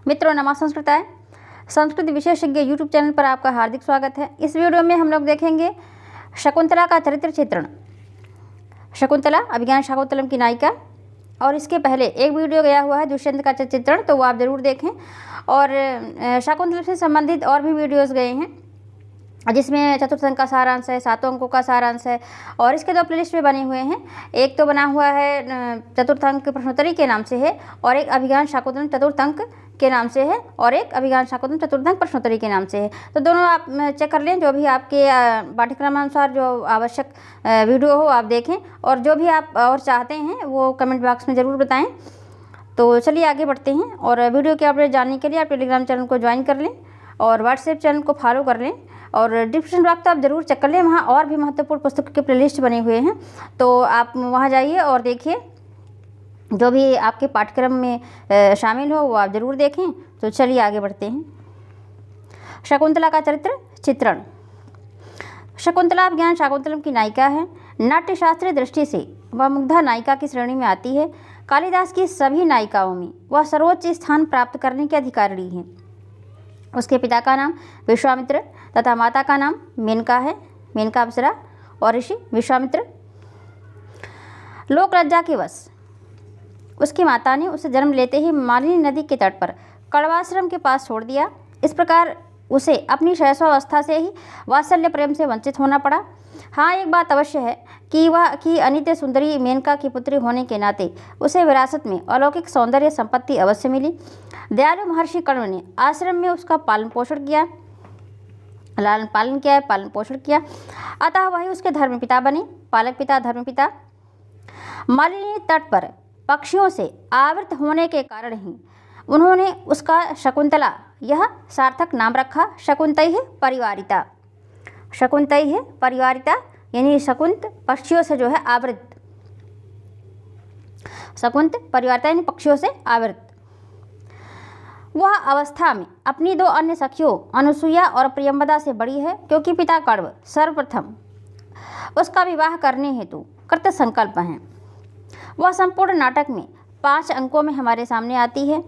मित्रों नमा संस्कृताय संस्कृत विशेषज्ञ यूट्यूब चैनल पर आपका हार्दिक स्वागत है। इस वीडियो में हम लोग देखेंगे शकुंतला का चरित्र चित्रण। शकुंतला अभिज्ञान शाकुंतलम की नायिका, और इसके पहले एक वीडियो गया हुआ है दुष्यंत का चित्रण, तो वो आप ज़रूर देखें। और शाकुंतलम से संबंधित और भी वीडियोज़ गए हैं जिसमें चतुर्थ अंक का सारांश है, 7 अंकों का सारांश है, और इसके 2 प्लेलिस्ट में बने हुए हैं। एक तो बना हुआ है चतुर्थ अंक प्रश्नोत्तरी के नाम से है, और एक अभिज्ञान शाकुंतलम चतुर्थ अंक के नाम से है, और एक अभिज्ञान शाकुंतलम चतुर्थ अंक प्रश्नोत्तरी के नाम से है। तो दोनों आप चेक कर लें, जो भी आपके पाठ्यक्रमानुसार जो आवश्यक वीडियो हो आप देखें, और जो भी आप और चाहते हैं वो कमेंट बॉक्स में ज़रूर बताएँ। तो चलिए आगे बढ़ते हैं, और वीडियो के अपडेट जानने के लिए आप टेलीग्राम चैनल को ज्वाइन कर लें और व्हाट्सएप चैनल को फॉलो कर लें, और डिस्क्रिप्शन बॉक्स तो आप ज़रूर चेक कर लें, वहाँ और भी महत्वपूर्ण पुस्तक के प्लेलिस्ट बने हुए हैं। तो आप वहाँ जाइए और देखिए, जो भी आपके पाठ्यक्रम में शामिल हो वो आप ज़रूर देखें। तो चलिए आगे बढ़ते हैं। शकुंतला का चरित्र चित्रण। शकुंतला अभिज्ञान शाकुंतलम की नायिका है। नाट्यशास्त्रीय दृष्टि से वह मुग्धा नायिका की श्रेणी में आती है। कालिदास की सभी नायिकाओं में वह सर्वोच्च स्थान प्राप्त करने की अधिकारिणी है। उसके पिता का नाम विश्वामित्र तथा माता का नाम मेनका है, मेनका अप्सरा, और ऋषि विश्वामित्र। लोक लज्जा के वश उसकी माता ने उसे जन्म लेते ही मालिनी नदी के तट पर कड़वाश्रम के पास छोड़ दिया। इस प्रकार उसे अपनी शैशवावस्था से ही वात्सल्य प्रेम से वंचित होना पड़ा। हाँ, एक बात अवश्य है कि अनित्य सुंदरी मेनका की पुत्री होने के नाते उसे विरासत में अलौकिक सौंदर्य संपत्ति अवश्य मिली। दयालु महर्षि कर्ण ने आश्रम में उसका पालन पोषण किया, पालन पोषण किया, अतः वही उसके धर्मपिता बने, पालक पिता धर्मपिता। मालिनी तट पर पक्षियों से आवृत होने के कारण ही उन्होंने उसका शकुंतला यह सार्थक नाम रखा। शकुंतैः परिवारिता, शकुंतैः परिवारिता यानी शकुंत पक्षियों से जो है आवृत, शकुंत परिवारिता यानी पक्षियों से आवृत। वह अवस्था में अपनी 2 अन्य सखियों अनुसुईया और प्रियंवदा से बड़ी है, क्योंकि पिता कण्व सर्वप्रथम उसका विवाह करने हेतु कृत संकल्प हैं। वह संपूर्ण नाटक में 5 अंकों में हमारे सामने आती है,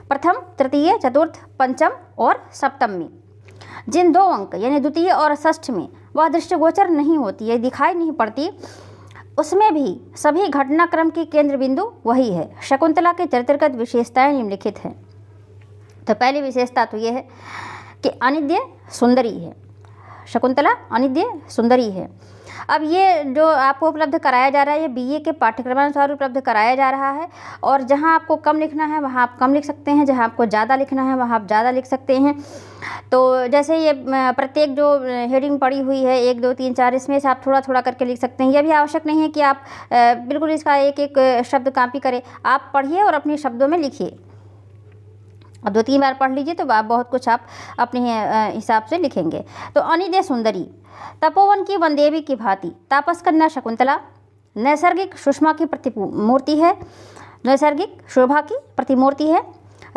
प्रथम, तृतीय, चतुर्थ, पंचम और सप्तम में। जिन 2 अंक यानी द्वितीय और षष्ठ में वह दृष्टिगोचर नहीं होती है, दिखाई नहीं पड़ती, उसमें भी सभी घटनाक्रम की केंद्र बिंदु वही है। शकुंतला के चरित्रगत विशेषताएं निम्नलिखित हैं। तो पहली विशेषता तो ये है कि अनिद्य सुंदरी है। शकुंतला अनिद्य सुंदरी है। अब ये जो आपको उपलब्ध कराया जा रहा है, ये बीए के पाठ्यक्रमानुसार उपलब्ध कराया जा रहा है, और जहाँ आपको कम लिखना है वहाँ आप कम लिख सकते हैं, जहाँ आपको ज़्यादा लिखना है वहाँ आप ज़्यादा लिख सकते हैं। तो जैसे ये प्रत्येक जो हेडिंग पड़ी हुई है 1, 2, 3, 4, इसमें से आप थोड़ा थोड़ा करके लिख सकते हैं। यह भी आवश्यक नहीं है कि आप बिल्कुल इसका एक एक शब्द कॉपी करें। आप पढ़िए और अपने शब्दों में लिखिए। अब 2-3 बार पढ़ लीजिए तो बहुत कुछ आप अपने हिसाब से लिखेंगे। तो अनिद्य सुंदरी, तपोवन की वनदेवी की भांति तापस कन्या शकुंतला नैसर्गिक सुषमा की प्रतिमूर्ति है, नैसर्गिक शोभा की प्रतिमूर्ति है।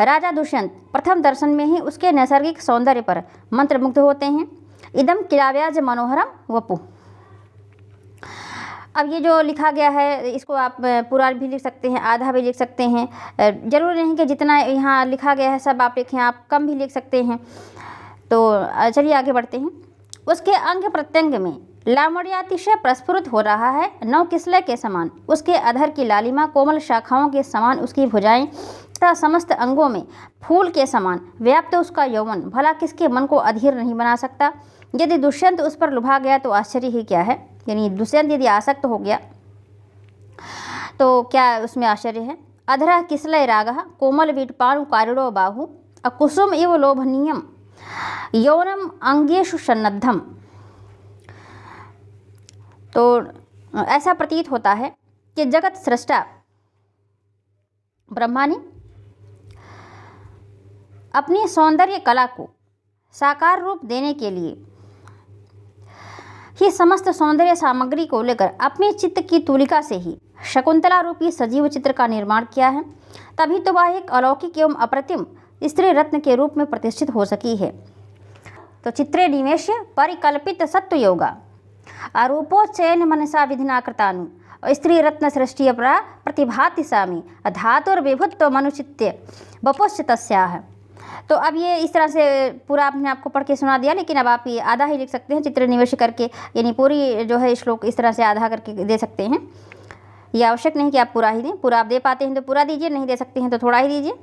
राजा दुष्यंत प्रथम दर्शन में ही उसके नैसर्गिक सौंदर्य पर मंत्रमुग्ध होते हैं। इदम किलाव्याज मनोहरम वपु। अब ये जो लिखा गया है इसको आप पूरा भी लिख सकते हैं, आधा भी लिख सकते हैं। जरूरी नहीं कि जितना यहाँ लिखा गया है सब आप लिखें, आप कम भी लिख सकते हैं। तो चलिए आगे बढ़ते हैं। उसके अंग प्रत्यंग में लावण्यातिशय प्रस्फुरित हो रहा है, नव किसलय के समान उसके अधर की लालिमा, कोमल शाखाओं के समान उसकी भुजाएं तथा समस्त अंगों में फूल के समान व्याप्त उसका यौवन भला किसके मन को अधीर नहीं बना सकता। यदि दुष्यंत उस पर लुभा गया तो आश्चर्य ही क्या है, यानी दुष्यंत यदि आसक्त हो गया तो क्या उसमें आश्चर्य है। अधरः किसलय रागः कोमल वीटपाणु कारिणो बाहु अकुसुम इव लोभनीयम यौनम अंगेषु सन्नद्धम। तो ऐसा प्रतीत होता है कि जगत सृष्टा ब्रह्मा ने अपनी सौंदर्य कला को साकार रूप देने के लिए ही समस्त सौंदर्य सामग्री को लेकर अपने चित्त की तूलिका से ही शकुंतला रूपी सजीव चित्र का निर्माण किया है। तभी तो वह एक अलौकिक एवं अप्रतिम स्त्री रत्न के रूप में प्रतिष्ठित हो सकी है। तो चित्रे निवेश्य परिकल्पित सत्व योगा अरूपोच्चयन मनसा विधिना कृतानु स्त्री रत्न सृष्टि अपरा प्रतिभाति सामी धातुर्विभुत्व मनुचित्य बपुश्च तस्याह। तो अब ये इस तरह से पूरा आपने आपको पढ़ के सुना दिया, लेकिन अब आप ये आधा ही लिख सकते हैं चित्र निवेश करके, यानी पूरी जो है श्लोक इस तरह से आधा करके दे सकते हैं। ये आवश्यक नहीं कि आप पूरा ही दें, पूरा आप दे पाते हैं तो पूरा दीजिए, नहीं दे सकते हैं तो थोड़ा ही दीजिए।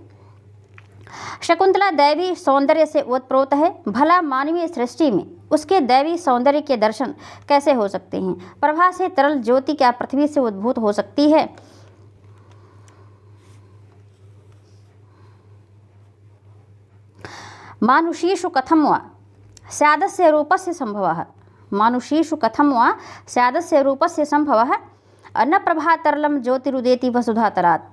शकुंतला दैवी सौंदर्य से ओतप्रोत है, भला मानवीय सृष्टि में उसके दैवी सौंदर्य के दर्शन कैसे हो सकते हैं? प्रभा से तरल ज्योति क्या पृथ्वी से उद्भूत हो सकती है? मानुषीषु कथम वा स्यादस्य रूपस्य संभवः, मानुषीषु कथम वा स्यादस्य रूपस्य संभवः न प्रभा तरलम ज्योतिरुदेति वसुधा तरात।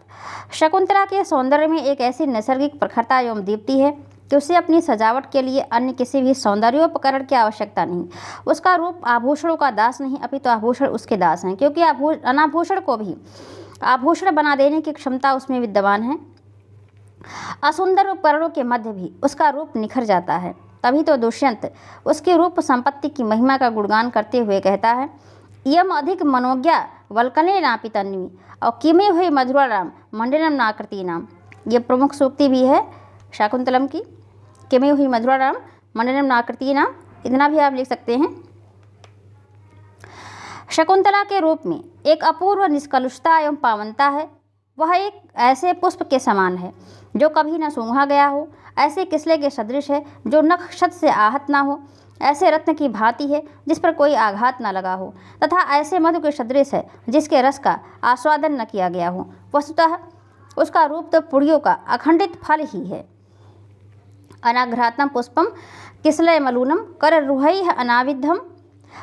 शकुंतला के सौंदर्य में एक ऐसी नैसर्गिक प्रखरता एवं दीप्ति है कि उसे अपनी सजावट के लिए अन्य किसी भी सौंदर्योपकरण की आवश्यकता नहीं। उसका रूप आभूषणों का दास नहीं, अपितु आभूषण उसके दास हैं, क्योंकि अनाभूषण को भी आभूषण बना देने की क्षमता उसमें विद्यमान है। असुंदर उपकरणों के मध्य भी उसका रूप निखर जाता है। तभी तो दुष्यंत उसके रूप संपत्ति की महिमा का गुणगान करते हुए कहता है, यम अधिक मनोज्ञा वल्कने नापि तन्वी और किमे हुई मधुरा राम मंडनम नाकृति नाम। ये प्रमुख सूक्ति भी है शाकुंतलम की, किमे हुई मधुरा राम मंडनम नाकृति नाम, इतना भी आप लिख सकते हैं। शकुंतला के रूप में एक अपूर्व निष्कलुषता एवं पावनता है। वह एक ऐसे पुष्प के समान है जो कभी न सूंघा गया हो, ऐसे किसले के सदृश है जो नक्षत से आहत ना हो, ऐसे रत्न की भांति है जिस पर कोई आघात न लगा हो, तथा ऐसे मधु के सदृश है जिसके रस का आस्वादन न किया गया हो। वस्तुतः उसका रूप तो पुड़ियों का अखंडित फल ही है। अनाघ्रातम पुष्पम किसलय मलूनम कर रुहैः अनाविद्धम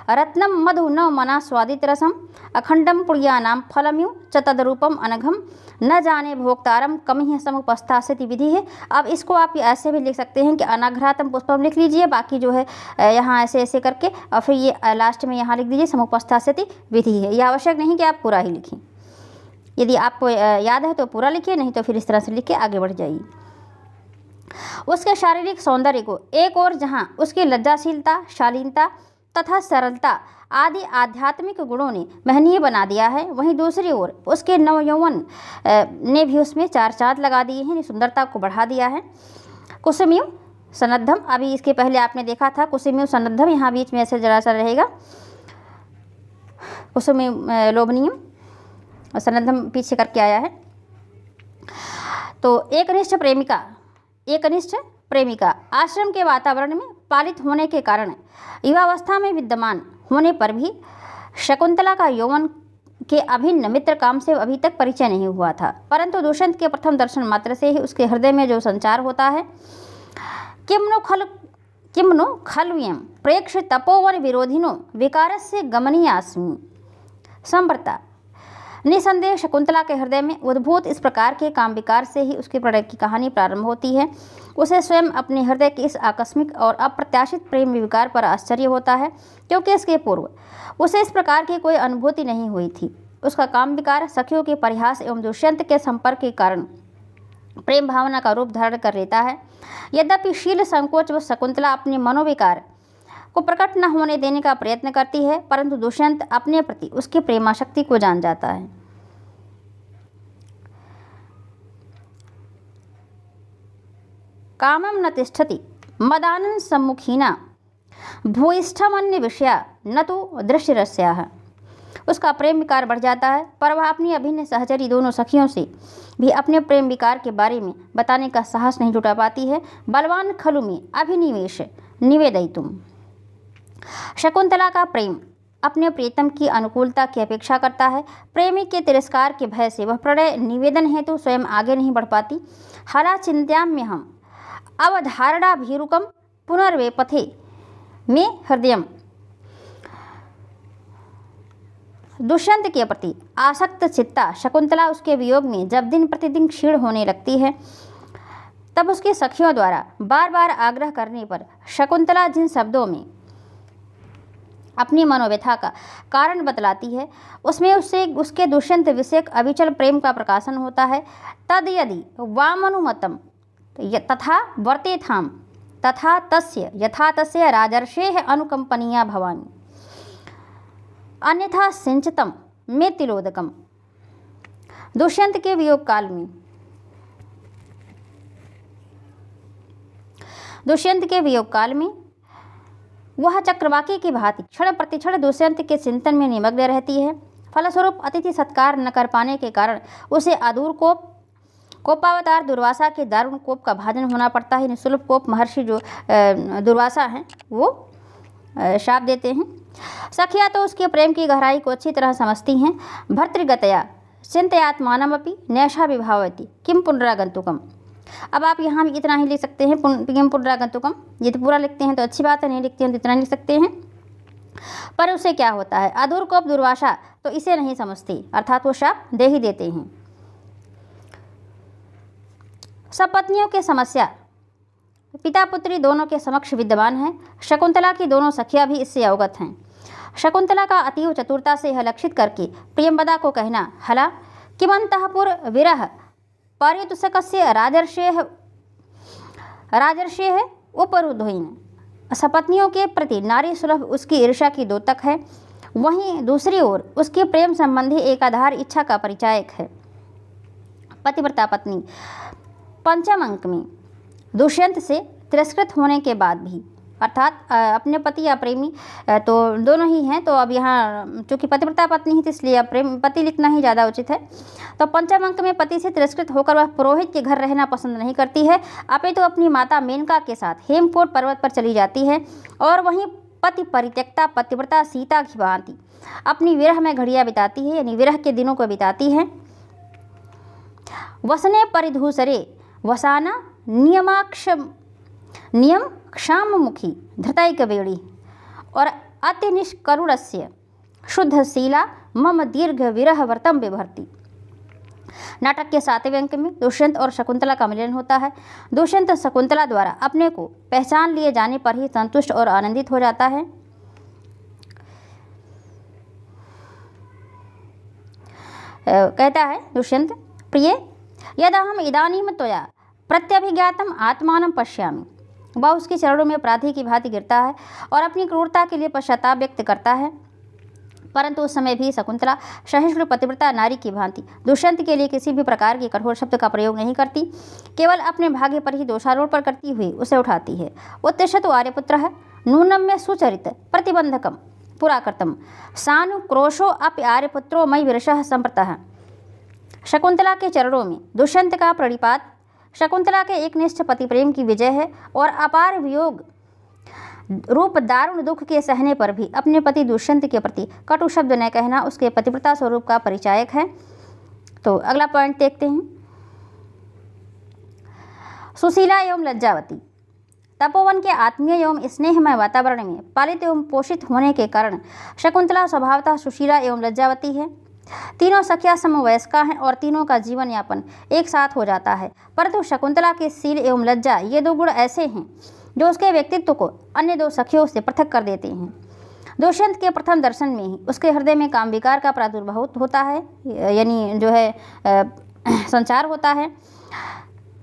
रत्नम मधु न मना स्वादित रसम अखंडम पुड़ियानाम फलम्यु च तदरूपम अनघम न जाने भोक्तारम कमिह समुपस्थास्यति विधि है। अब इसको आप ऐसे भी लिख सकते हैं कि अनाघ्रातम पुष्पम लिख लीजिए, बाकी जो है यहाँ ऐसे ऐसे करके और फिर ये लास्ट में यहाँ लिख दीजिए समुपस्थास्यति विधि है। यह आवश्यक नहीं कि आप पूरा ही लिखें, यदि आपको याद है तो पूरा लिखिए, नहीं तो फिर इस तरह से लिख के आगे बढ़ जाइए। उसके शारीरिक सौंदर्य को एक और जहाँ उसकी लज्जाशीलता, शालीनता तथा सरलता आदि आध्यात्मिक गुणों ने महनीय बना दिया है, वहीं दूसरी ओर उसके नवयौवन ने भी उसमें चार चांद लगा दिए हैं, सुंदरता को बढ़ा दिया है। कुसुमिव सनद्धम, अभी इसके पहले आपने देखा था कुसुमिव सनद्धम, यहाँ बीच में ऐसे जरा सा रहेगा कुसुमिव लोभनीयम और सनद्धम पीछे करके आया है। तो एकनिष्ठ प्रेमिका आश्रम के वातावरण में पालित होने के कारण युवावस्था में विद्यमान होने पर भी शकुंतला का यौवन के अभिन्न मित्र काम से अभी तक परिचय नहीं हुआ था, परंतु दुष्यंत के प्रथम दर्शन मात्र से ही उसके हृदय में जो संचार होता है, किम्नो खल्व्यम प्रेक्ष तपोवन विरोधिनो विकारस्य गमनीयास्मि संप्रता। निसंदेह शकुंतला के हृदय में उद्भूत इस प्रकार के काम विकार से ही उसके प्रणय की कहानी प्रारंभ होती है। उसे स्वयं अपने हृदय के इस आकस्मिक और अप्रत्याशित प्रेम विकार पर आश्चर्य होता है, क्योंकि इसके पूर्व उसे इस प्रकार की कोई अनुभूति नहीं हुई थी। उसका काम विकार सखियों के परिहास एवं दुष्यंत के संपर्क के कारण प्रेम भावना का रूप धारण कर लेता है। यद्यपि शील संकोच व शकुंतला अपने मनोविकार को प्रकट न होने देने का प्रयत्न करती है, परंतु दुष्यंत अपने प्रति उसकी प्रेमाशक्ति को जान जाता है। कामम न तिष्ठति मदानन सम्मुखीना भूयिष्ठमन्य विषया न तो दृश्यरस्याः। उसका प्रेम विकार बढ़ जाता है, पर वह अपनी अभिन्न सहचरी दोनों सखियों से भी अपने प्रेम विकार के बारे में बताने का साहस नहीं जुटा पाती है। बलवान खलु में अभिनिवेश निवेदयितुम। शकुंतला का प्रेम अपने प्रियतम की अनुकूलता की अपेक्षा करता है। प्रेमी के तिरस्कार के भय से वह प्रणय निवेदन हेतु स्वयं आगे नहीं बढ़ पाती। हला चिंत्याम्य हम अवधारणा भीरुकम पुनर्वेपथे में हृदयम। दुष्यंत के प्रति आसक्त चित्ता शकुंतला उसके वियोग में जब दिन प्रतिदिन क्षीण होने लगती है, तब उसके सखियों द्वारा बार बार आग्रह करने पर शकुंतला जिन शब्दों में अपनी मनोव्यथा का कारण बतलाती है, उसमें उससे उसके दुष्यंत विषयक अविचल प्रेम का प्रकाशन होता है। तद यदि वामनुमतम तथा वर्तेथाम तथा तस्य यथा तस्य राजर्षेः अनुकंपनीया भवामि, अन्यथा सिंचतम में तिलोदकम। दुष्यंत के वियोग काल में वह चक्रवाकी की भांति क्षण प्रतिक्षण दुष्यंत के चिंतन में निमग्न रहती है। फलस्वरूप अतिथि सत्कार न कर पाने के कारण उसे अदूर कोपावतार दुर्वासा के दारुण कोप का भाजन होना पड़ता है। निःशुल्भ कोप महर्षि जो दुर्वासा हैं वो शाप देते हैं। सखिया तो उसके प्रेम की गहराई को अच्छी तरह समझती हैं। भर्तृगतया चिंतयात्मानमपि नैषा विभावती किम पुनरागंतुकम। अब आप यहाँ भी इतना ही लिख सकते हैं, किम पुनरागंतुकम। ये तो पूरा लिखते हैं तो अच्छी बात है, नहीं लिखते हैं तो इतना लिख सकते हैं। पर उससे क्या होता है, अधूर कोप दुर्वासा तो इसे नहीं समझती, अर्थात वो शाप दे ही देते हैं। सपत्नियों की समस्या पिता पुत्री दोनों के समक्ष विद्यमान है। शकुंतला की दोनों सखियां भी इससे अवगत हैं। शकुंतला का अतीव चतुरता से यह लक्षित करके प्रियंवदा को कहना, हला किमंतःपुर विरह पर्युत्सकस्य राजर्षेः उपरुद्धोइन। सपत्नियों के प्रति नारी सुलभ उसकी ईर्ष्या की द्योतक है, वहीं दूसरी ओर उसके प्रेम संबंधी एक आधार इच्छा का परिचायक है। पतिव्रता पत्नी पंचम अंक में दुष्यंत से तिरस्कृत होने के बाद भी, अर्थात अपने पति या प्रेमी तो दोनों ही हैं, तो अब यहाँ चूँकि पतिव्रता पत्नी ही थी इसलिए अब प्रेम पति लिखना ही ज़्यादा उचित है। तो पंचम अंक में पति से तिरस्कृत होकर वह पुरोहित के घर रहना पसंद नहीं करती है, अपितु अपनी माता मेनका के साथ हेमकूट पर्वत पर चली जाती है और वहीं पति परित्यक्ता पतिव्रता सीता की भांति अपनी विरह में घड़ियाँ बिताती है, यानी विरह के दिनों को बिताती है। वसने परिधूसरे वसाना नियम क्षाममुखी धृतैकवेणी और अति निष्करुणस्य शुद्धशीला मम दीर्घ विरह व्रतम बिभर्ति। नाटक के 7वें अंक में दुष्यंत और शकुंतला का मिलन होता है। दुष्यंत शकुंतला द्वारा अपने को पहचान लिए जाने पर ही संतुष्ट और आनंदित हो जाता है। कहता है दुष्यंत, प्रिय यदहम इदानीम त्वया प्रत्यभिज्ञातम आत्मानं पश्यामि। वह उसके चरणों में अपराधी की भांति गिरता है और अपनी क्रूरता के लिए पश्चाताप व्यक्त करता है। परंतु उस समय भी शकुंतला सहिष्णु पतिव्रता नारी की भांति दुष्यंत के लिए किसी भी प्रकार के कठोर शब्द का प्रयोग नहीं करती, केवल अपने भाग्य पर ही दोषारोपण करती हुई उसे उठाती है। उत्तिष्ठतु आर्यपुत्रः नूनं मे सुचरित प्रतिबंधकम पुराकृतम सानुक्रोशो अपि आर्यपुत्रो मयि विरशः संप्रतः। शकुंतला के चरणों में दुष्यंत का प्रणिपात शकुंतला के एकनिष्ठ पति प्रेम की विजय है और अपार वियोग रूप दारुण दुख के सहने पर भी अपने पति दुष्यंत के प्रति कटु शब्द न कहना उसके पतिव्रता स्वरूप का परिचायक है। तो अगला पॉइंट देखते हैं। सुशीला एवं लज्जावती तपोवन के आत्मीय एवं स्नेहमय वातावरण में पालित एवं पोषित होने के कारण शकुंतला स्वभावतः सुशीला एवं लज्जावती है। तीनों सखियां समवयस्का हैं और तीनों का जीवन यापन एक साथ हो जाता है, परंतु शकुंतला के शील एवं लज्जा ये दो गुण ऐसे हैं जो उसके व्यक्तित्व को अन्य दो सखियों से पृथक कर देते हैं। दुष्यंत के प्रथम दर्शन में ही उसके हृदय में काम विकार का प्रादुर्भाव होता है, यानी जो है संचार होता है।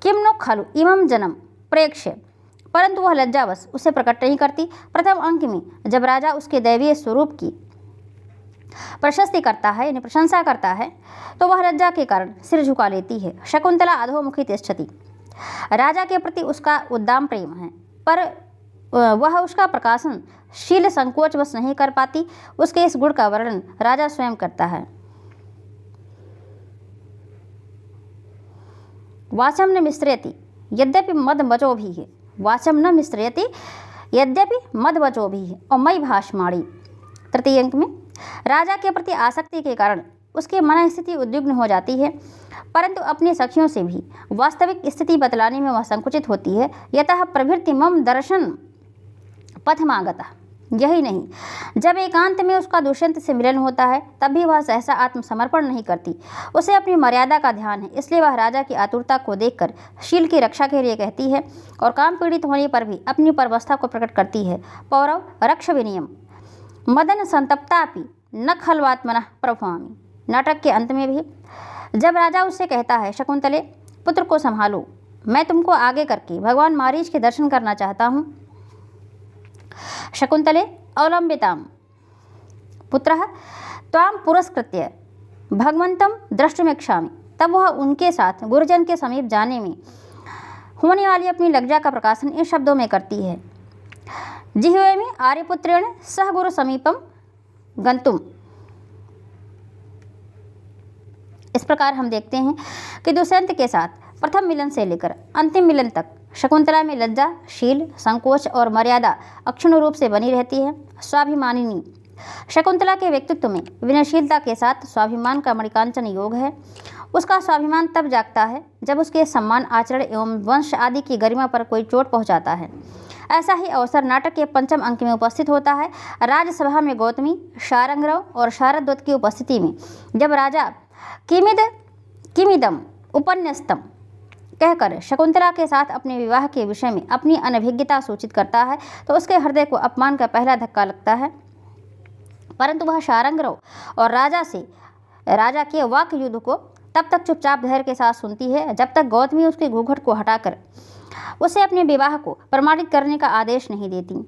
किम नो खलु इमं जन्म प्रेक्ष्य, परंतु वह लज्जावश उसे प्रकट नहीं करती। प्रथम अंक में जब राजा उसके दैवीय स्वरूप की प्रशस्ति करता है यानी प्रशंसा करता है तो वह लज्जा के कारण सिर झुका लेती है। शकुंतला अधोमुखी तिष्ठति। राजा के प्रति उसका उद्दाम प्रेम है, पर वह उसका प्रकाशन शील संकोच बस नहीं कर पाती। उसके इस गुण का वर्णन राजा स्वयं करता है। वाचम न मिश्रयति यद्यपि मदवचो भी है। वाचम न मिश्रयति यद्यपि मदवचो भी है और मई भाषमाणी। तृतीय अंक में राजा के प्रति आसक्ति के कारण उसकी मन स्थिति उद्विग्न हो जाती है, परंतु अपनी सखियों से भी वास्तविक स्थिति बतलाने में वह संकुचित होती है। यतः प्रभृति मम दर्शन पथमागता। यही नहीं, जब एकांत में उसका दुष्यंत से मिलन होता है तब भी वह सहसा आत्मसमर्पण नहीं करती। उसे अपनी मर्यादा का ध्यान है, इसलिए वह राजा की आतुरता को देखकर शील की रक्षा के लिए कहती है और काम पीड़ित होने पर भी अपनी परवस्था को प्रकट करती है। पौरव रक्ष विनियम मदन संतप्तापि न खलवात्मनः प्रभवामि। नाटक के अंत में भी जब राजा उससे कहता है, शकुंतले पुत्र को संभालो, मैं तुमको आगे करके भगवान मारीच के दर्शन करना चाहता हूँ। शकुंतले अवलंबिताम पुत्रः त्वां पुरस्कृत्य भगवंतम द्रष्टुमिच्छामि। तब वह उनके साथ गुरुजन के समीप जाने में होने वाली अपनी लज्जा का प्रकाशन इन शब्दों में करती है। जिह्वे में आर्यपुत्रेण सह गुरु समीपम गंतुम। इस प्रकार हम देखते हैं कि दुष्यंत के साथ प्रथम मिलन से लेकर अंतिम मिलन तक शकुंतला में लज्जा, शील, संकोच और मर्यादा अक्षुण्ण रूप से बनी रहती है। स्वाभिमानिनी शकुंतला के व्यक्तित्व में विनयशीलता के साथ स्वाभिमान का मणिकांचन योग है। उसका स्वाभिमान तब जागता है जब उसके सम्मान, आचरण एवं वंश आदि की गरिमा पर कोई चोट पहुंचाता है। ऐसा ही अवसर नाटक के 5वें अंक में उपस्थित होता है। राजसभा में गौतमी, शारंगरव और शारद्वत की उपस्थिति में जब राजा किमिदम उपन्यस्तम कहकर शकुंतला के साथ अपने विवाह के विषय में अपनी अनभिज्ञता सूचित करता है तो उसके हृदय को अपमान का पहला धक्का लगता है। परंतु वह शारंगरव और राजा के वाक युद्ध को तब तक चुपचाप धैर्य के साथ सुनती है जब तक गौतमी उसके घूंघट को हटाकर उसे अपने विवाह को प्रमाणित करने का आदेश नहीं देती।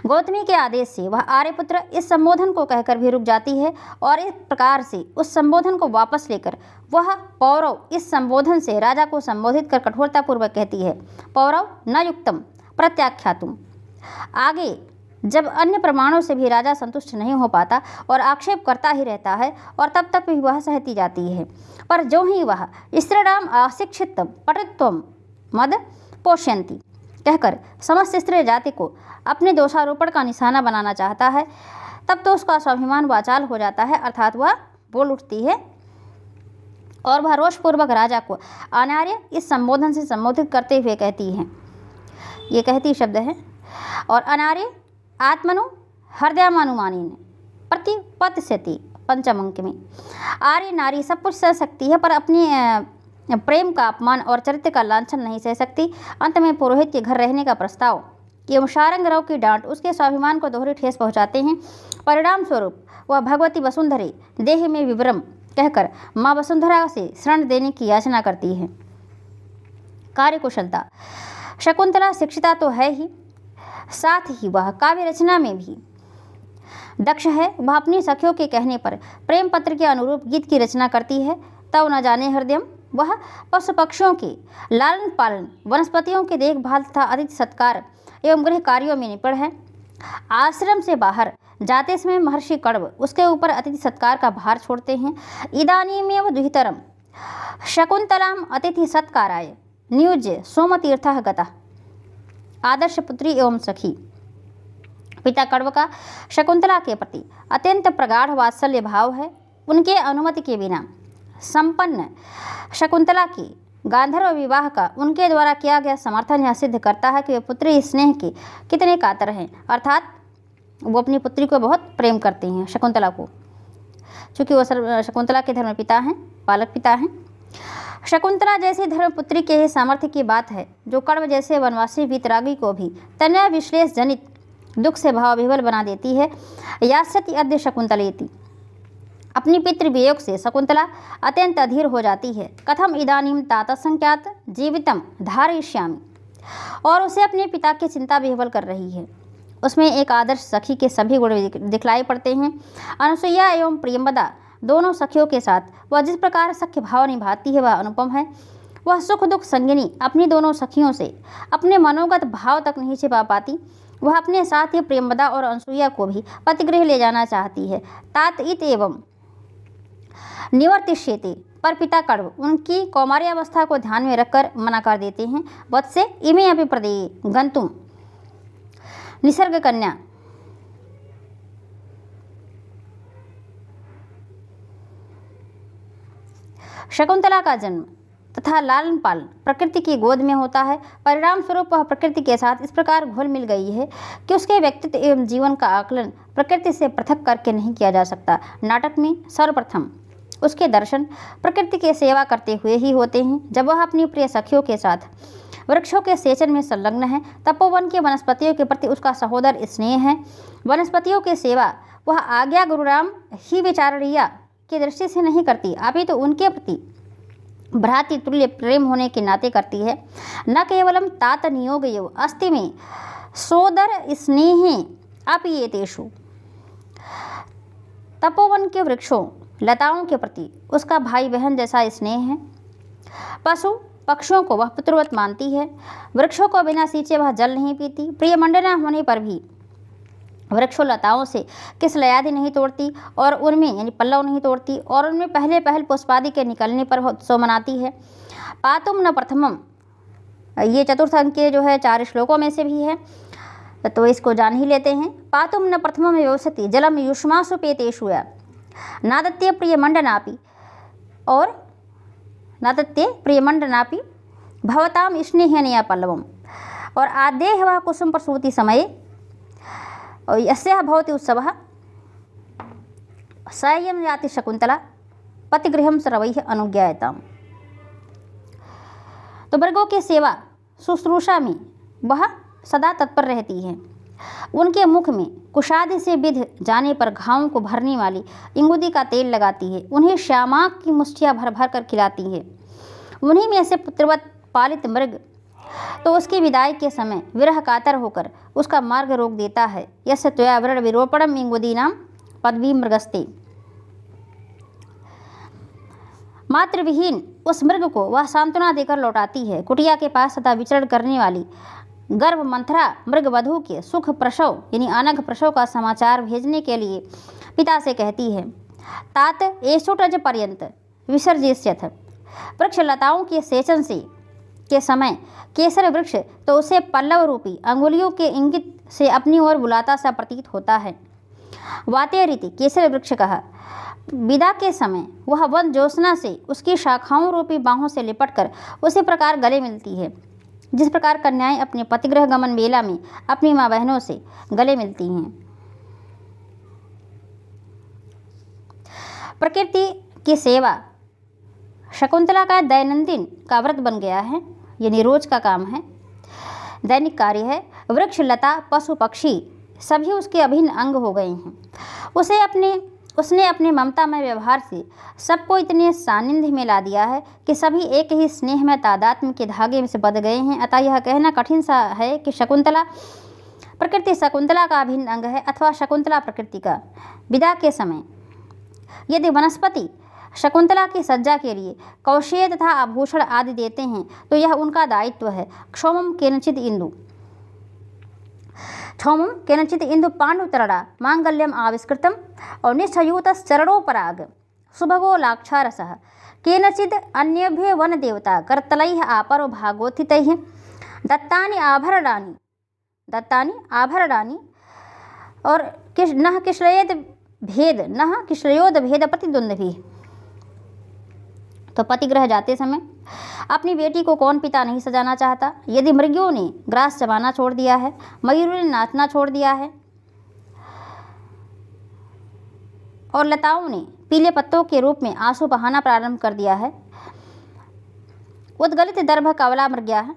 गौतमी के आदेश से वह आर्यपुत्र इस संबोधन को कहकर भी रुक जाती है और इस प्रकार से उस संबोधन को वापस लेकर वह पौरव इस संबोधन से राजा को संबोधित कर कठोरतापूर्वक कहती है, पौरव न युक्तम प्रत्याख्यातुम। आगे जब अन्य प्रमाणों से भी राजा संतुष्ट नहीं हो पाता और आक्षेप करता ही रहता है और तब तक भी वह सहती जाती है, पर जो ही वह स्त्रीणाम अशिक्षित पटुत्वम मद पोष्यंती कहकर समस्त स्त्री जाति को अपने दोषारोपण का निशाना बनाना चाहता है, तब तो उसका स्वाभिमान वाचाल हो जाता है, अर्थात वह बोल उठती है और वह रोषपूर्वक राजा को अनार्य इस संबोधन से संबोधित करते हुए कहती है। ये कहती शब्द है। और अनार्य आत्मनु हृदयमानुमानी प्रतिपत्स्यति 5वें अंक में। आर्य नारी सब कुछ सह सकती है पर अपनी प्रेम का अपमान और चरित्र का लांछन नहीं सह सकती। अंत में पुरोहित के घर रहने का प्रस्ताव एवं शारंगरव की डांट उसके स्वाभिमान को दोहरी ठेस पहुंचाते हैं। परिणाम स्वरूप वह भगवती वसुंधरे देह में विवरम कहकर माँ वसुंधरा से शरण देने की याचना करती है। कार्यकुशलता शकुंतला शिक्षिता तो है ही, साथ ही वह काव्य रचना में भी दक्ष है। वह अपनी सखियों के कहने पर प्रेम पत्र के अनुरूप गीत की रचना करती है। तब न जाने हृदयम वह पशु पक्षियों के लालन पालन, वनस्पतियों के देखभाल तथा अतिथि सत्कार एवं गृह कार्यों में निपुण है। आश्रम से बाहर जाते समय महर्षि कण्व उसके ऊपर अतिथि सत्कार का भार छोड़ते हैं। इदानीमेव दुहितरम शकुंतलाम अतिथि सत्काराय नियुज्य सोमतीर्थः गतः। आदर्श पुत्री एवं सखी पिता कण्व का शकुंतला के प्रति अत्यंत प्रगाढ़ वात्सल्य भाव है। उनके अनुमति के बिना संपन्न शकुंतला की गांधर्व विवाह का उनके द्वारा किया गया समर्थन यह सिद्ध करता है कि वे पुत्री स्नेह के कितने कातर हैं, अर्थात वो अपनी पुत्री को बहुत प्रेम करते हैं, शकुंतला को, चूँकि वो शकुंतला के धर्म पिता हैं, पालक पिता हैं। शकुंतला जैसी धर्मपुत्री के ही सामर्थ्य की बात है जो कण्व जैसे वनवासी वीतरागी को भी तनया विश्लेष जनित दुख से भाव विह्वल बना देती है। यास्यति अद्य शकुंतलेति। अपनी पितृवियोग से शकुंतला अत्यंत अधीर हो जाती है। कथम इदानीम तात संख्यात जीवितम धारयिष्यामि। और उसे अपने पिता की चिंता विह्वल कर रही है। उसमें एक आदर्श सखी के सभी गुण दिखलाई पड़ते हैं। अनुसुईया एवं प्रियंवदा दोनों सखियों के साथ वह जिस प्रकार सख्य भाव निभाती है वह अनुपम है। वह सुख दुख संगिनी अपनी दोनों सखियों से अपने मनोगत भाव तक नहीं छिपा पाती। वह अपने साथ ही प्रियंवदा और अनुसुईया को भी पतिगृह ले जाना चाहती है। तात इत एवं निवर्तिष्यते, पर पिता कण्व उनकी कौमार्यावस्था को ध्यान में रखकर मना कर देते हैं। वत्से इमे अपि प्रदेये गंतुम। निसर्ग कन्या शकुंतला का जन्म तथा लालन पालन प्रकृति की गोद में होता है। परिणाम स्वरूप वह प्रकृति के साथ इस प्रकार घुल मिल गई है कि उसके व्यक्तित्व एवं जीवन का आकलन प्रकृति से पृथक करके नहीं किया जा सकता। नाटक में सर्वप्रथम उसके दर्शन प्रकृति की सेवा करते हुए ही होते हैं। जब वह अपनी प्रिय सखियों के साथ वृक्षों के सेचन में संलग्न है, तपोवन के वनस्पतियों के प्रति उसका सहोदर स्नेह है। वनस्पतियों की सेवा वह आज्ञा गुरुराम ही विचारणीया की दृष्टि से नहीं करती, अपितु तो उनके प्रति भ्रातृ तुल्य प्रेम होने के नाते करती है। न केवलम तात नियोग अस्ति में सोदर स्नेह अपि एतेषु। तपोवन के वृक्षों लताओं के प्रति उसका भाई बहन जैसा स्नेह है। पशु पक्षियों को वह पुत्रवत मानती है। वृक्षों को बिना सींचे वह जल नहीं पीती। प्रिय मंडना होने पर भी वृक्षों लताओं से किस लयादि नहीं तोड़ती और उनमें यानी पल्लव नहीं तोड़ती और उनमें पहले पहल पुष्पादि के निकलने पर उत्सव मनाती है। पातुम न प्रथमम, ये चतुर्थ अंक के जो है 4 श्लोकों में से भी है, तो इसको जान ही लेते हैं। पातुम न प्रथमम व्यवसति जलम युष्मासु पेतेषु नादत्य प्रियमंडनापि और नादत्य प्रियमंडनापि भवताम स्नेहनया पल्लवम और आदेह वह कुसुम प्रसूति समये और यस्याः भवति उत्सवः सायं याति शकुंतला पतिगृहं सर्वैः अनुज्ञायताम्। तो मृगों की सेवा शुश्रूषा में वह सदा तत्पर रहती है। उनके मुख में कुशादि से विध जाने पर घावों को भरने वाली इंगुदी का तेल लगाती है। उन्हें श्यामाक की मुष्टियाँ भर भर कर खिलाती है। उन्हीं में से पुत्रवत पालित मृग तो उसकी विदाई के समय विरह कातर होकर उसका मार्ग रोक देता है। यस्य त्वया वृण विरोपणम इंगुदीनाम पदवी मृगस्ते। मातृविहीन उस मृग को वह सांत्वना देकर लौटाती है। कुटिया के पास सदा विचरण करने वाली गर्भ मंथरा मृग वधू के सुख प्रसव यानी अनघ प्रसव का समाचार भेजने के लिए पिता से कहती है, तात एषोटज पर्यंत विसर्जिष्यथ। वृक्ष लताओं के सेचन से के समय केसर वृक्ष तो उसे पल्लव रूपी अंगुलियों के इंगित से अपनी ओर बुलाता सा प्रतीत होता है। वाते रीति केसर वृक्ष कहा, विदा के समय वह वन ज्योत्सना से उसकी शाखाओं रूपी बाहों से लिपटकर उसी प्रकार गले मिलती है जिस प्रकार कन्याएं अपने पतिगृह गमन मेला में अपनी माँ बहनों से गले मिलती हैं। प्रकृति की सेवा शकुंतला का दैनंदिन का व्रत बन गया है, यानी रोज का काम है, दैनिक कार्य है। वृक्ष लता पशु पक्षी सभी उसके अभिन्न अंग हो गए हैं। उसने अपने ममतामय व्यवहार से सबको इतने सानिध्य में ला दिया है कि सभी एक ही स्नेह में तादात्म्य के धागे में से बंध गए हैं। अतः यह कहना कठिन सा है कि शकुंतला प्रकृति शकुंतला का अभिन्न अंग है अथवा शकुंतला प्रकृति का। विदा के समय यदि वनस्पति शकुंतला की सज्जा के लिए कौशेय तथा आभूषण आदि देते हैं तो यह उनका दायित्व है। क्षौमम केनचित इंदु पांडुतरड़ा मांगल्यम आविष्कृतम और निश्चयूतश्चरणोपराग सुभगो लाक्षारसः केनचिद अन्यभ्य वन देवता करतलैः आपरो भागोत्थितैः दत्तानि आभरणानि और न किश्लयोद भेद प्रतिद्वंद्वी। तो पतिगृह जाते समय अपनी बेटी को कौन पिता नहीं सजाना चाहता। यदि मृगियों ने ग्रास चबाना छोड़ दिया है, मयूरों ने नाचना छोड़ दिया है और लताओं ने पीले पत्तों के रूप में आंसू बहाना प्रारंभ कर दिया है, उद्गलित दर्भ कवला मृग्या है,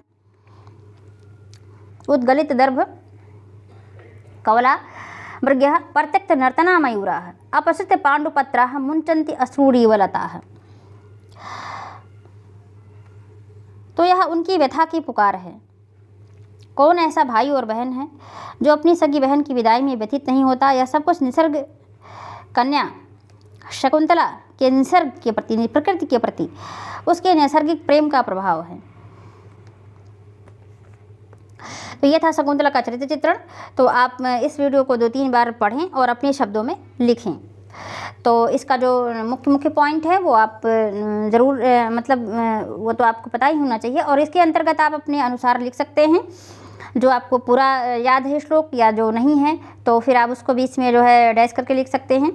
उद्गलित दर्भ कवला मृग्या प्रत्यक्त नर्तना मयूरा अपसृत पांडुपत्रा मुंचन्ति अश्रूरीव लता। तो यह उनकी व्यथा की पुकार है। कौन ऐसा भाई और बहन है जो अपनी सगी बहन की विदाई में व्यथित नहीं होता। यह सब कुछ निसर्ग कन्या शकुंतला के निसर्ग के प्रति, प्रकृति के प्रति उसके नैसर्गिक प्रेम का प्रभाव है। तो यह था शकुंतला का चरित्र चित्रण। तो आप इस वीडियो को 2-3 बार पढ़ें और अपने शब्दों में लिखें। तो इसका जो मुख्य पॉइंट है वो आप ज़रूर वो तो आपको पता ही होना चाहिए और इसके अंतर्गत आप अपने अनुसार लिख सकते हैं। जो आपको पूरा याद है श्लोक या जो नहीं है तो फिर आप उसको बीच में जो है डैश करके लिख सकते हैं।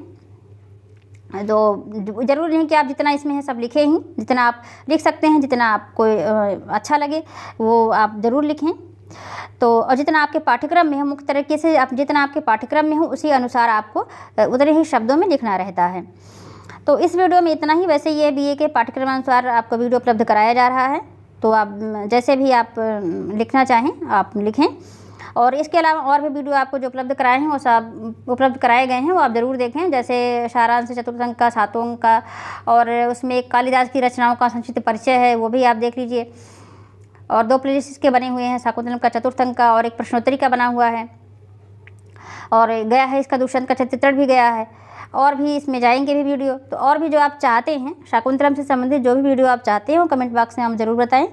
तो ज़रूरी नहीं कि आप जितना इसमें है सब लिखें ही, जितना आप लिख सकते हैं, जितना आपको अच्छा लगे वो आप ज़रूर लिखें। तो और जितना आपके पाठ्यक्रम में हो, मुख्य तरीके से आप जितना आपके पाठ्यक्रम में हो उसी अनुसार आपको उतने ही शब्दों में लिखना रहता है। तो इस वीडियो में इतना ही। वैसे ये बीए के पाठ्यक्रम अनुसार आपको वीडियो उपलब्ध कराया जा रहा है, तो आप जैसे भी आप लिखना चाहें आप लिखें। और इसके अलावा और भी वीडियो आपको जो उपलब्ध कराए हैं वो सब उपलब्ध कराए गए हैं, वो आप ज़रूर देखें। जैसे सारांश चतुर्थ अंक का, 7 अंक का, और उसमें एक कालिदास की रचनाओं का संक्षिप्त परिचय है, वो भी आप देख लीजिए। और 2 प्लेलिस्ट के बने हुए हैं, शाकुंतलम का चतुर्थ अंक का और एक प्रश्नोत्तरी का बना हुआ है, और गया है इसका दुष्यंत का चित्रण भी गया है। और भी इसमें जाएंगे भी वीडियो। तो और भी जो आप चाहते हैं शाकुंतलम से संबंधित जो भी वीडियो आप चाहते हो कमेंट बॉक्स में हम ज़रूर बताएं।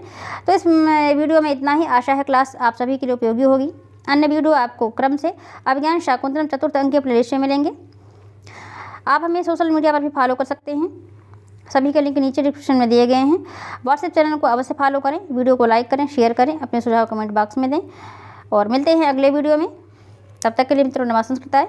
तो इस वीडियो में इतना ही। आशा है क्लास आप सभी के लिए उपयोगी होगी। अन्य वीडियो आपको क्रम से अभिज्ञान शाकुंतलम चतुर्थ अंक के प्लेलिस्ट में मिलेंगे। आप हमें सोशल मीडिया पर भी फॉलो कर सकते हैं, सभी के लिंक नीचे डिस्क्रिप्शन में दिए गए हैं। व्हाट्सएप चैनल को अवश्य फॉलो करें, वीडियो को लाइक करें, शेयर करें, अपने सुझाव कमेंट बॉक्स में दें और मिलते हैं अगले वीडियो में। तब तक के लिए मित्रों नमस्कार।